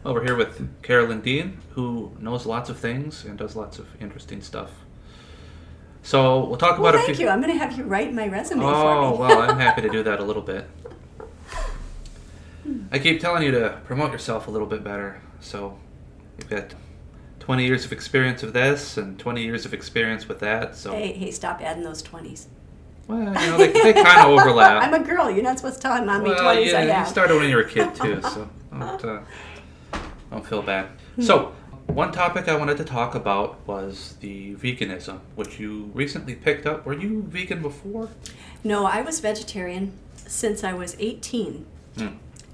Well, we're here with Carolyn Dean, who knows lots of things and does lots of interesting stuff. So we'll talk about a few... Thank you. I'm going to have you write my resume for me. Oh, well, I'm happy to do that a little bit. I keep telling you to promote yourself a little bit better. So you've got 20 years of experience with this and 20 years of experience with that. So Hey, stop adding those 20s. Well, they kind of overlap. I'm a girl. You're not supposed to tell him how many 20s I have. You started when you were a kid, too, so don't feel bad. So, one topic I wanted to talk about was the veganism, which you recently picked up. Were you vegan before? No, I was vegetarian since I was 18.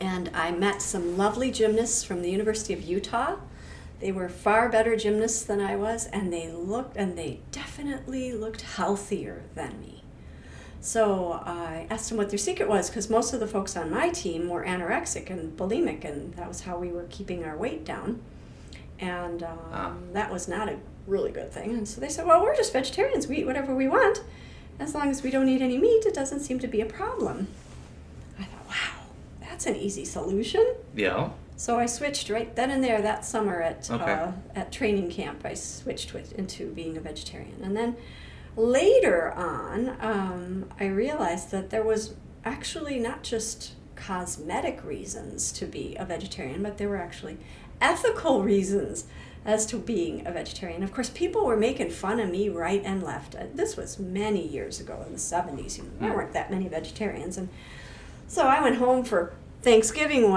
And I met some lovely gymnasts from the University of Utah. They were far better gymnasts than I was, and they definitely looked healthier than me. So I asked them what their secret was, because most of the folks on my team were anorexic and bulimic, and that was how we were keeping our weight down. And that was not a really good thing. And so they said, well, we're just vegetarians. We eat whatever we want. As long as we don't eat any meat, it doesn't seem to be a problem. I thought, wow, that's an easy solution. Yeah. So I switched right then and there that summer at training camp. I switched into being a vegetarian. And then later on, I realized that there was actually not just cosmetic reasons to be a vegetarian, but there were actually ethical reasons as to being a vegetarian. Of course, people were making fun of me right and left. This was many years ago in the 70s. There weren't that many vegetarians. And so I went home for Thanksgiving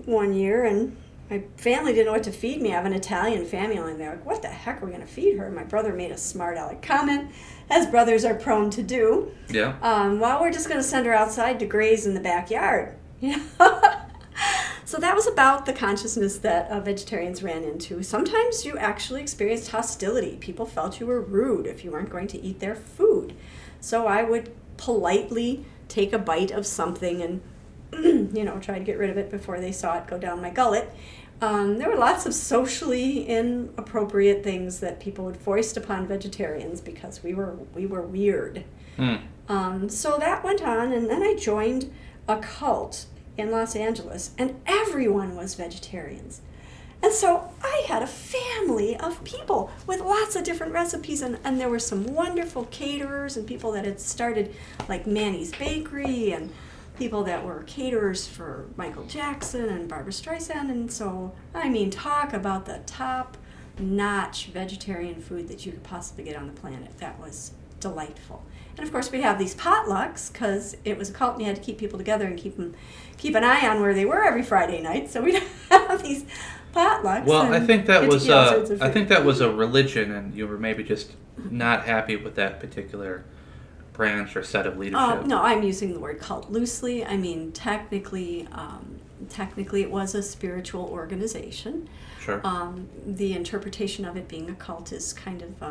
one year, and my family didn't know what to feed me. I have an Italian family, and they're like, what the heck are we going to feed her? And my brother made a smart aleck comment, as brothers are prone to do. Yeah. Well, we're just going to send her outside to graze in the backyard. So that was about the consciousness that vegetarians ran into. Sometimes you actually experienced hostility. People felt you were rude if you weren't going to eat their food. So I would politely take a bite of something and try to get rid of it before they saw it go down my gullet. There were lots of socially inappropriate things that people would foist upon vegetarians because we were weird. So that went on, and then I joined a cult in Los Angeles, and everyone was vegetarians. And so I had a family of people with lots of different recipes, and there were some wonderful caterers and people that had started like Manny's Bakery and people that were caterers for Michael Jackson and Barbra Streisand. And so, talk about the top-notch vegetarian food that you could possibly get on the planet. That was delightful. And of course, we'd have these potlucks because it was a cult and you had to keep people together and keep an eye on where they were every Friday night. So we'd have these potlucks. Well, I think that was a religion, and you were maybe just not happy with that particular branch or set of leadership. No, I'm using the word cult loosely. Technically it was a spiritual organization. Sure. The interpretation of it being a cult is kind of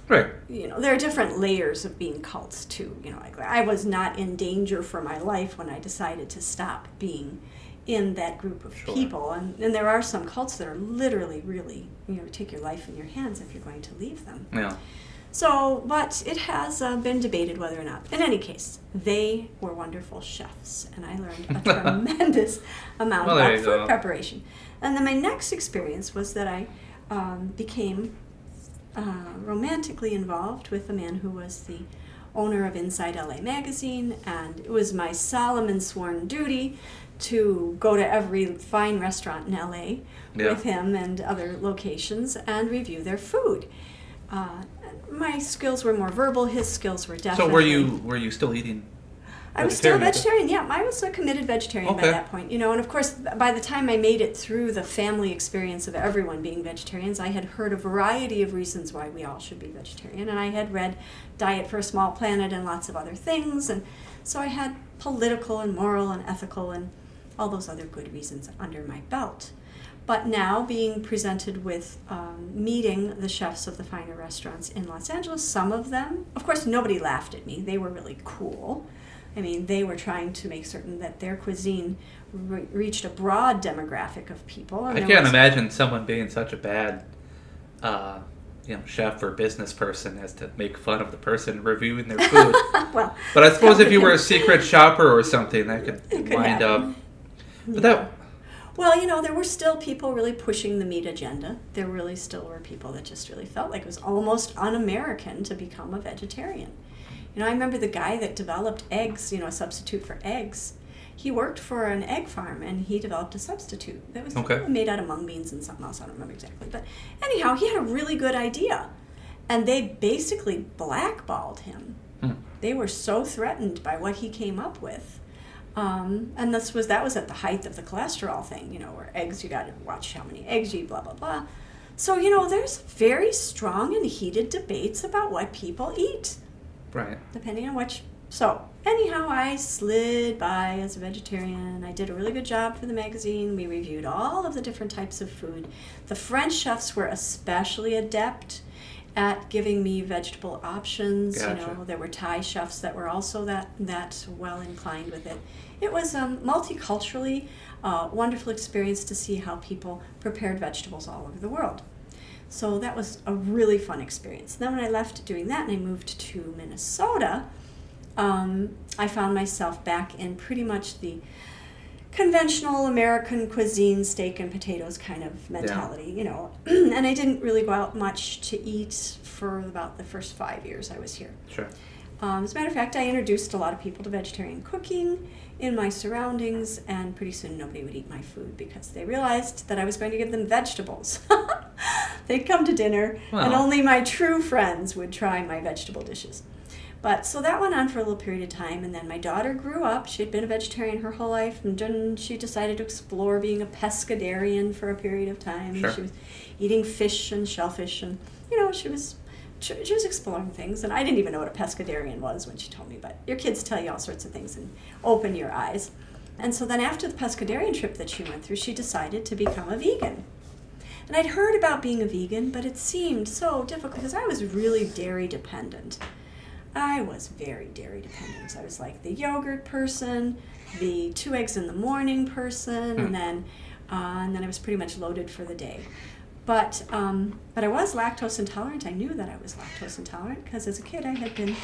right. There are different layers of being cults too. I was not in danger for my life when I decided to stop being in that group of people, and there are some cults that are literally really take your life in your hands if you're going to leave them. Yeah. So, but it has been debated whether or not. In any case, they were wonderful chefs, and I learned a tremendous amount about food preparation. And then my next experience was that I became romantically involved with a man who was the owner of Inside LA magazine, and it was my solemn and sworn duty to go to every fine restaurant in LA with him and other locations and review their food. My skills were more verbal. His skills were definitely. So were you still eating? I was still a vegetarian. Yeah, I was a committed vegetarian by that point. And of course, by the time I made it through the family experience of everyone being vegetarians, I had heard a variety of reasons why we all should be vegetarian, and I had read Diet for a Small Planet and lots of other things, and so I had political and moral and ethical and all those other good reasons under my belt. But now, being presented with meeting the chefs of the finer restaurants in Los Angeles, some of them, of course, nobody laughed at me. They were really cool. They were trying to make certain that their cuisine reached a broad demographic of people. And I can't imagine someone being such a bad chef or business person as to make fun of the person reviewing their food. Well, but I suppose if you were a secret shopper or something, that could wind up. But Well, there were still people really pushing the meat agenda. There really still were people that just really felt like it was almost un-American to become a vegetarian. I remember the guy that developed eggs, a substitute for eggs. He worked for an egg farm, and he developed a substitute that was made out of mung beans and something else. I don't remember exactly. But anyhow, he had a really good idea. And they basically blackballed him. They were so threatened by what he came up with. And that was at the height of the cholesterol thing, where eggs, you got to watch how many eggs you eat, blah, blah, blah. So, there's very strong and heated debates about what people eat. Right. Depending on which. So, anyhow, I slid by as a vegetarian. I did a really good job for the magazine. We reviewed all of the different types of food. The French chefs were especially adept at giving me vegetable options. Gotcha. There were Thai chefs that were also that well inclined with it. It was a multiculturally wonderful experience to see how people prepared vegetables all over the world. So that was a really fun experience. Then when I left doing that and I moved to Minnesota, I found myself back in pretty much the conventional American cuisine, steak and potatoes kind of mentality, and I didn't really go out much to eat for about the first 5 years I was here. Sure. As a matter of fact, I introduced a lot of people to vegetarian cooking in my surroundings, and pretty soon nobody would eat my food because they realized that I was going to give them vegetables. They'd come to dinner, and only my true friends would try my vegetable dishes. But so that went on for a little period of time, and then my daughter grew up. She had been a vegetarian her whole life, and then she decided to explore being a pescatarian for a period of time. Sure. She was eating fish and shellfish, and she was exploring things. And I didn't even know what a pescatarian was when she told me, but your kids tell you all sorts of things and open your eyes. And so then after the pescatarian trip that she went through, she decided to become a vegan. And I'd heard about being a vegan, but it seemed so difficult because I was really dairy dependent. I was very dairy dependent. I was like the yogurt person, the 2 eggs in the morning person, and then I was pretty much loaded for the day. But I was lactose intolerant. I knew that I was lactose intolerant because as a kid I had been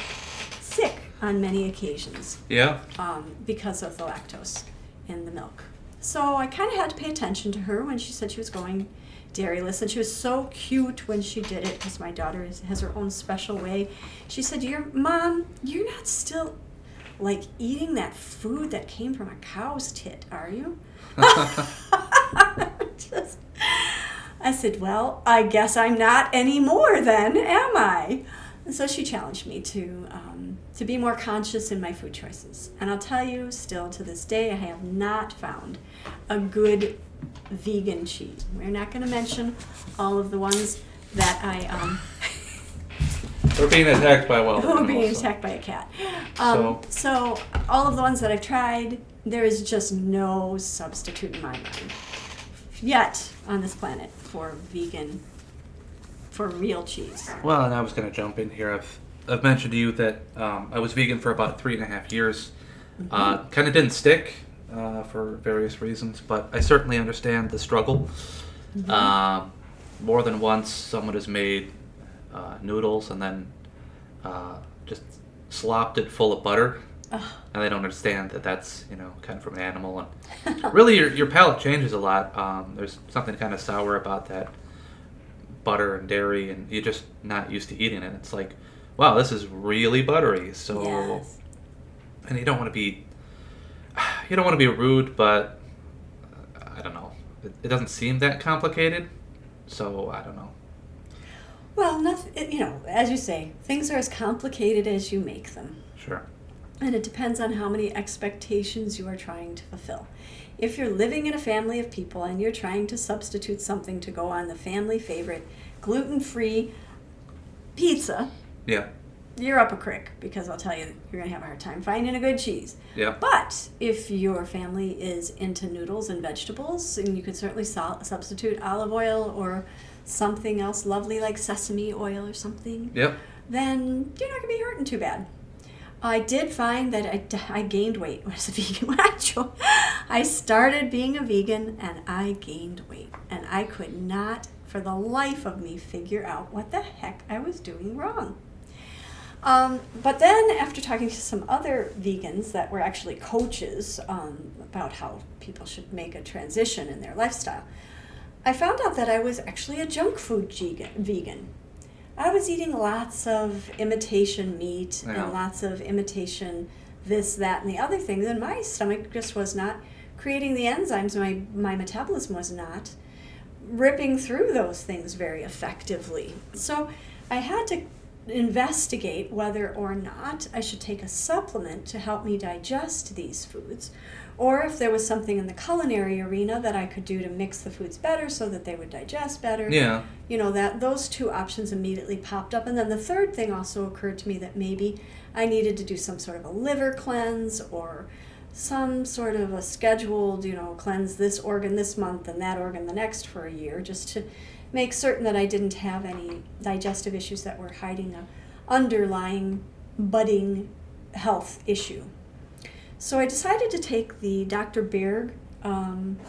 sick on many occasions. Yeah. Because of the lactose in the milk. So I kind of had to pay attention to her when she said she was going dairyless, and she was so cute when she did it because my daughter has her own special way. She said, Mom, you're not still like eating that food that came from a cow's tit, are you? I said, well, I guess I'm not anymore then, am I? And so she challenged me to be more conscious in my food choices. And I'll tell you, still to this day, I have not found a good vegan cheese. We're not going to mention all of the ones that I... We're being attacked by a wild We're animal, being so. attacked by a cat. So all of the ones that I've tried, there is just no substitute in my mind yet on this planet for vegan, for real cheese. Well, and I was going to jump in here. I've mentioned to you that I was vegan for about 3.5 years. Kind of didn't stick for various reasons, but I certainly understand the struggle. More than once, someone has made noodles and then just slopped it full of butter, and they don't understand that that's kind of from an animal, and really your palate changes a lot. There's something kind of sour about that butter and dairy, and you're just not used to eating it. It's like, wow, this is really buttery. So, yes. And you don't want to be rude, but I don't know. It doesn't seem that complicated, so I don't know. Well, nothing. As you say, things are as complicated as you make them. Sure. And it depends on how many expectations you are trying to fulfill. If you're living in a family of people and you're trying to substitute something to go on the family favorite gluten-free pizza, Yeah. you're up a creek, because I'll tell you, you're going to have a hard time finding a good cheese. Yeah. But if your family is into noodles and vegetables, and you could certainly substitute olive oil or something else lovely like sesame oil or something, Yep. then you're not going to be hurting too bad. I did find that I gained weight as a vegan. I started being a vegan and I gained weight. And I could not, for the life of me, figure out what the heck I was doing wrong. But then after talking to some other vegans that were actually coaches about how people should make a transition in their lifestyle, I found out that I was actually a junk food vegan. I was eating lots of imitation meat and lots of imitation this, that, and the other things, and my stomach just was not creating the enzymes. My metabolism was not ripping through those things very effectively. So I had to investigate whether or not I should take a supplement to help me digest these foods, or if there was something in the culinary arena that I could do to mix the foods better so that they would digest better. Yeah. That those two options immediately popped up. And then the third thing also occurred to me, that maybe I needed to do some sort of a liver cleanse or some sort of a scheduled, cleanse this organ this month and that organ the next for a year, just to make certain that I didn't have any digestive issues that were hiding an underlying budding health issue. So I decided to take the Dr. Berg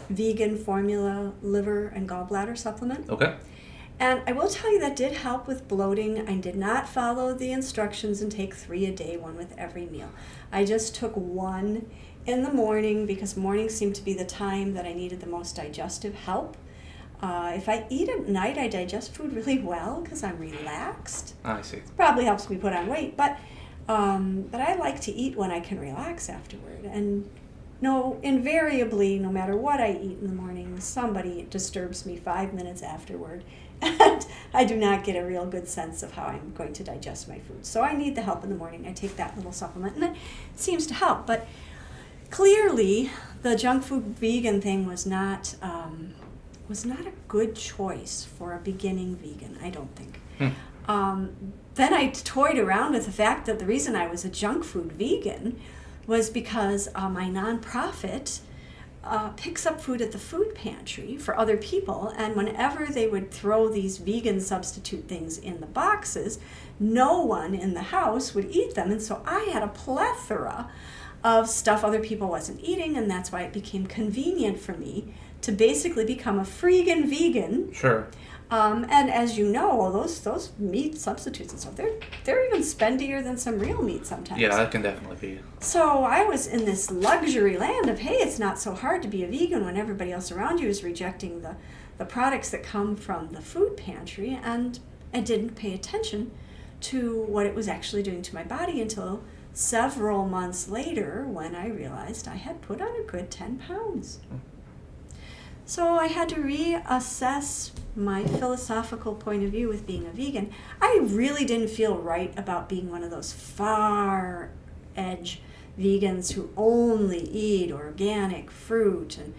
vegan formula liver and gallbladder supplement. Okay. And I will tell you that did help with bloating. I did not follow the instructions and take 3 a day, one with every meal. I just took 1 in the morning because mornings seemed to be the time that I needed the most digestive help. If I eat at night, I digest food really well because I'm relaxed. I see. It probably helps me put on weight, but I like to eat when I can relax afterward. And invariably, no matter what I eat in the morning, somebody disturbs me 5 minutes afterward, and I do not get a real good sense of how I'm going to digest my food. So I need the help in the morning. I take that little supplement, and it seems to help. But clearly, the junk food vegan thing was not a good choice for a beginning vegan, I don't think. Then I toyed around with the fact that the reason I was a junk food vegan was because my nonprofit picks up food at the food pantry for other people, and whenever they would throw these vegan substitute things in the boxes, no one in the house would eat them, and so I had a plethora of stuff other people wasn't eating, and that's why it became convenient for me to basically become a freegan vegan. Sure. And as you know, those meat substitutes and stuff, they're even spendier than some real meat sometimes. Yeah, that can definitely be. So I was in this luxury land of, hey, it's not so hard to be a vegan when everybody else around you is rejecting the products that come from the food pantry, and I didn't pay attention to what it was actually doing to my body until several months later when I realized I had put on a good 10 pounds. So I had to reassess my philosophical point of view with being a vegan. I really didn't feel right about being one of those far edge vegans who only eat organic fruit, and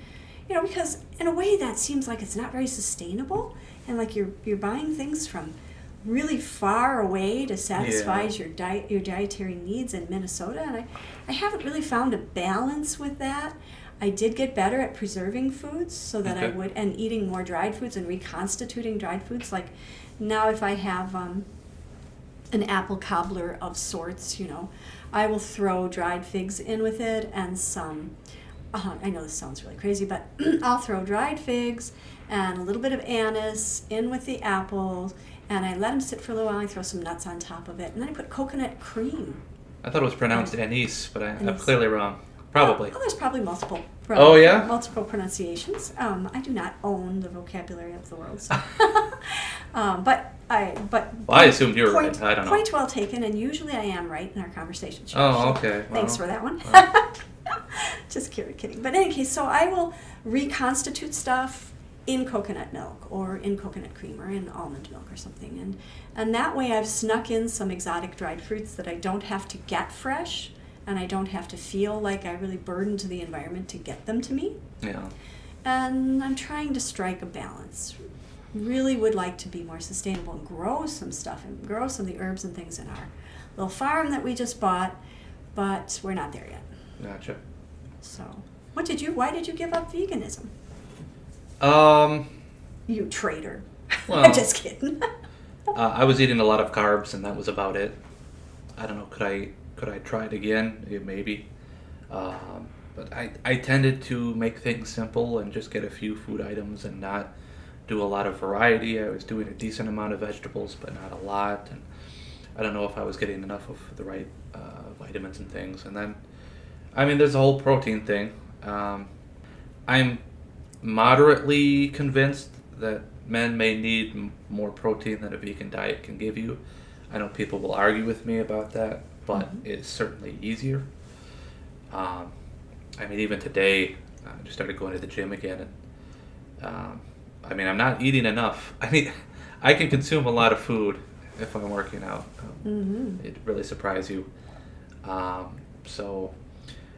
because in a way that seems like it's not very sustainable, and like you're buying things from really far away to satisfy your dietary needs in Minnesota, and I haven't really found a balance with that. I did get better at preserving foods so that I would, and eating more dried foods and reconstituting dried foods. Like now if I have an apple cobbler of sorts, I will throw dried figs in with it and some, I know this sounds really crazy, but I'll throw dried figs and a little bit of anise in with the apples, and I let them sit for a little while. I throw some nuts on top of it, and then I put coconut cream. I thought it was pronounced anise, but I'm clearly wrong. Probably. Oh, there's probably multiple. Multiple pronunciations. I do not own the vocabulary of the world, so. But I assumed you were right. I don't know. Point well taken, and usually I am right in our conversation. Oh, okay. Thanks for that one. Just kidding. But in any case, so I will reconstitute stuff in coconut milk or in coconut cream or in almond milk or something, and that way I've snuck in some exotic dried fruits that I don't have to get fresh. And I don't have to feel like I really burdened the environment to get them to me. Yeah. And I'm trying to strike a balance. Really would like to be more sustainable and grow some stuff and grow some of the herbs and things in our little farm that we just bought, but we're not there yet. Gotcha. So, why did you give up veganism? You traitor. Well, I'm just kidding. I was eating a lot of carbs, and that was about it. I don't know, could I try it again? Yeah, maybe. But I tended to make things simple and just get a few food items and not do a lot of variety. I was doing a decent amount of vegetables, but not a lot. And I don't know if I was getting enough of the right vitamins and things. And then, I mean, there's the whole protein thing. I'm moderately convinced that men may need more protein than a vegan diet can give you. I know people will argue with me about that, but it's certainly easier. I mean, even today, I just started going to the gym again, and I mean, I'm not eating enough. I mean, I can consume a lot of food if I'm working out. It really surprises you. So,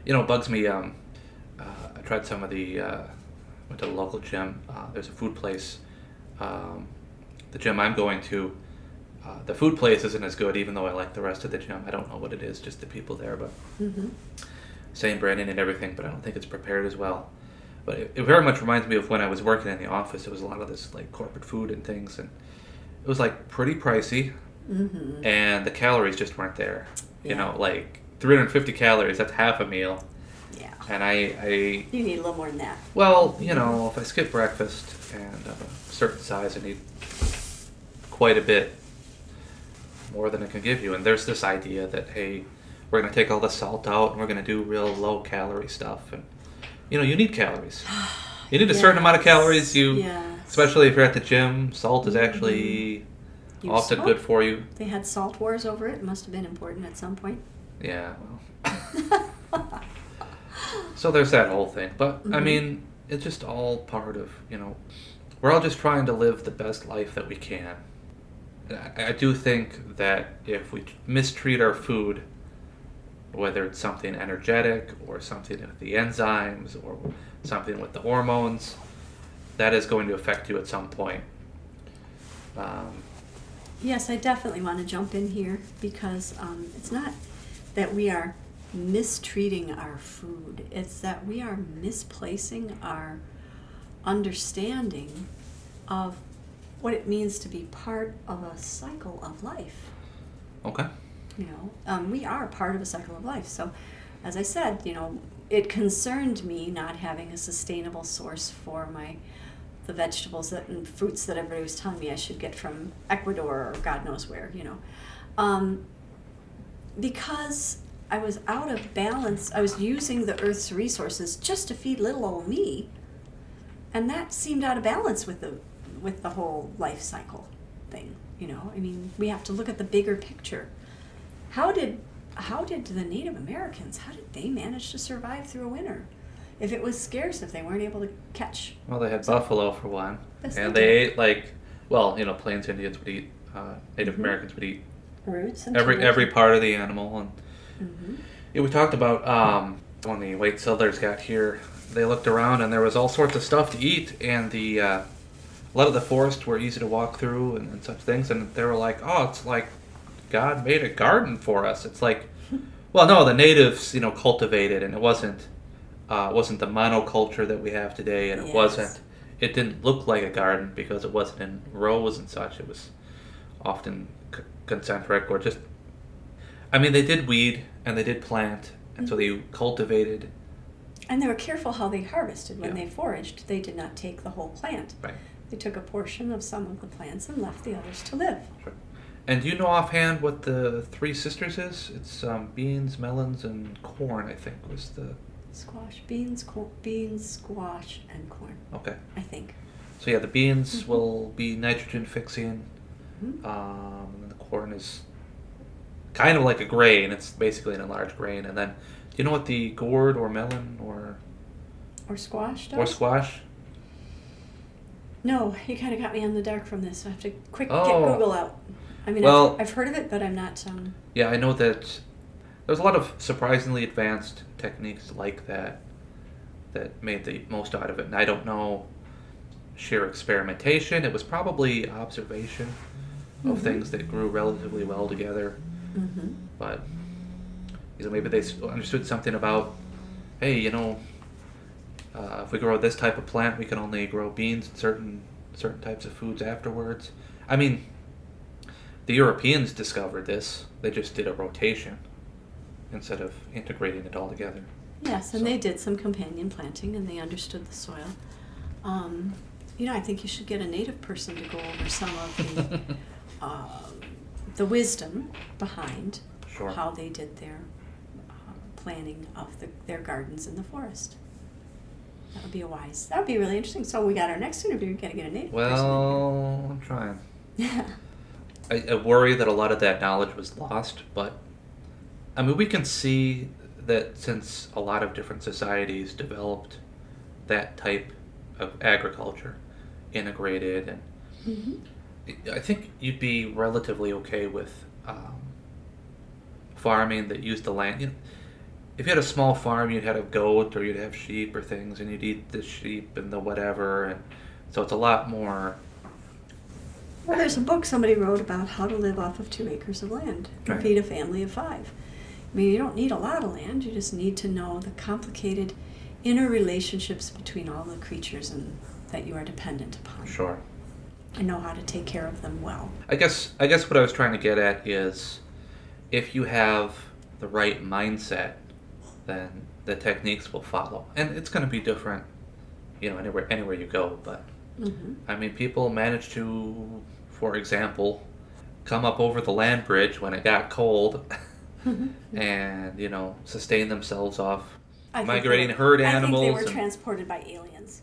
you know, it bugs me. I tried some of the, went to the local gym. There's a food place. The gym I'm going to, the food place isn't as good, even though I like the rest of the gym. I don't know what it is, just the people there, but same branding and everything, but I don't think it's prepared as well. But it very much reminds me of when I was working in the office. It was a lot of this like corporate food and things, and it was like pretty pricey, and the calories just weren't there. You know, like 350 calories, that's half a meal. Yeah. And I You need a little more than that. well, you know, if I skip breakfast and of a certain size, I need quite a bit more than it can give you. And there's this idea that, hey, we're going to take all the salt out and we're going to do real low calorie stuff. And, you know, you need calories. You need a certain amount of calories. Especially if you're at the gym, salt is actually often good for you. They had salt wars over it. It must have been important at some point. Yeah, well. So there's that whole thing. But, I mean, it's just all part of, you know, we're all just trying to live the best life that we can. I do think that if we mistreat our food, whether it's something energetic or something with the enzymes or something with the hormones, that is going to affect you at some point. Yes, I definitely want to jump in here because it's not that we are mistreating our food. It's that we are misplacing our understanding of what it means to be part of a cycle of life. Okay. You know, we are part of a cycle of life. So, as I said, you know, it concerned me not having a sustainable source for the vegetables and fruits that everybody was telling me I should get from Ecuador or God knows where, you know. Because I was out of balance. I was using the earth's resources just to feed little old me, and that seemed out of balance with the whole life cycle thing. You know, I mean, we have to look at the bigger picture. How did the Native Americans, how did they manage to survive through a winter? If it was scarce, if they weren't able to catch. Well, they had buffalo for one, Yes, and they they did. ate like, well, you know, Plains Indians would eat, Native Americans would eat Roots and every part of the animal. And yeah, we talked about when the white settlers got here, they looked around and there was all sorts of stuff to eat, and a lot of the forests were easy to walk through and such things, and they were like, oh, it's like God made a garden for us. It's like, well, no, the natives, you know, cultivated, and it wasn't the monoculture that we have today, and it didn't look like a garden because it wasn't in rows and such. It was often concentric or just, I mean, they did weed and they did plant, and so they cultivated. And they were careful how they harvested. When they foraged, they did not take the whole plant. Right. They took a portion of some of the plants and left the others to live. Sure. And do you know offhand what the Three Sisters is? It's beans, melons, and corn, I think, was the... Squash, beans, squash, and corn. Okay. I think. So yeah, the beans will be nitrogen fixing, and the corn is kind of like a grain. It's basically an enlarged grain. And then, do you know what the gourd or melon or squash does? or squash? No, you kind of got me in the dark from this. So I have to get Oh. Google out. I mean, Well- I've heard of it, but I'm not. Yeah, I know that there's a lot of surprisingly advanced techniques like that made the most out of it. And I don't know sheer experimentation. It was probably observation of things that grew relatively well together. But you know, maybe they understood something about, hey, you know, if we grow this type of plant, we can only grow beans and certain types of foods afterwards. I mean, the Europeans discovered this. They just did a rotation instead of integrating it all together. Yes, and they did some companion planting, and they understood the soil. You know, I think you should get a native person to go over some of the wisdom behind Sure. how they did their planning of their gardens in the forest. That would be really interesting. So we got our next interview. We got to get a native person Well, I'm trying. in here. I worry that a lot of that knowledge was lost, but I mean, we can see that since a lot of different societies developed that type of agriculture, integrated, and I think you'd be relatively okay with farming that used the land. You know, if you had a small farm, you'd have a goat or you'd have sheep or things, and you'd eat the sheep and the whatever, and so it's a lot more. Well, there's a book somebody wrote about how to live off of 2 acres of land and Right. feed a family of 5. I mean, you don't need a lot of land. You just need to know the complicated interrelationships between all the creatures that you are dependent upon. Sure. And know how to take care of them well. I guess what I was trying to get at is, if you have the right mindset, then the techniques will follow, and it's going to be different, you know, anywhere you go. But I mean, people managed to, for example, come up over the land bridge when it got cold, and you know, sustain themselves off migrating herd animals. I think they were and, transported by aliens.